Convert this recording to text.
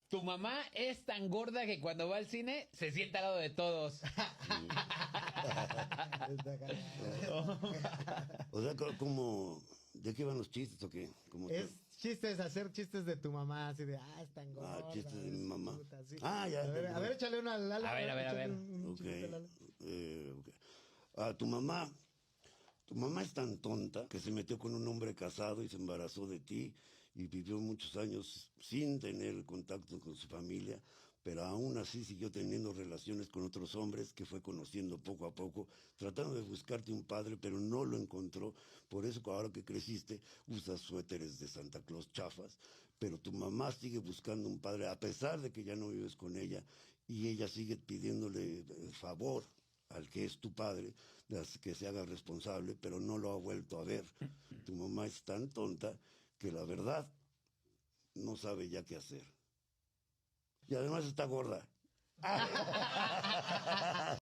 Tu mamá es tan gorda que cuando va al cine se sienta al lado de todos. O sea, como... ¿De qué van los chistes o qué? Como Es chistes, hacer chistes de tu mamá, así de, está engorda. chistes de mi mamá. Puta, sí. Ya. A ver, échale una al Lalo. A ver. Échale un Ok. chistito al Lalo. Ok. Tu mamá es tan tonta que se metió con un hombre casado y se embarazó de ti y vivió muchos años sin tener contacto con su familia, pero aún así siguió teniendo relaciones con otros hombres que fue conociendo poco a poco, tratando de buscarte un padre, pero no lo encontró. Por eso ahora que creciste usas suéteres de Santa Claus chafas, pero tu mamá sigue buscando un padre a pesar de que ya no vives con ella y ella sigue pidiéndole favor al que es tu padre, que se haga responsable, pero no lo ha vuelto a ver. Tu mamá es tan tonta que la verdad no sabe ya qué hacer. Y además está gorda.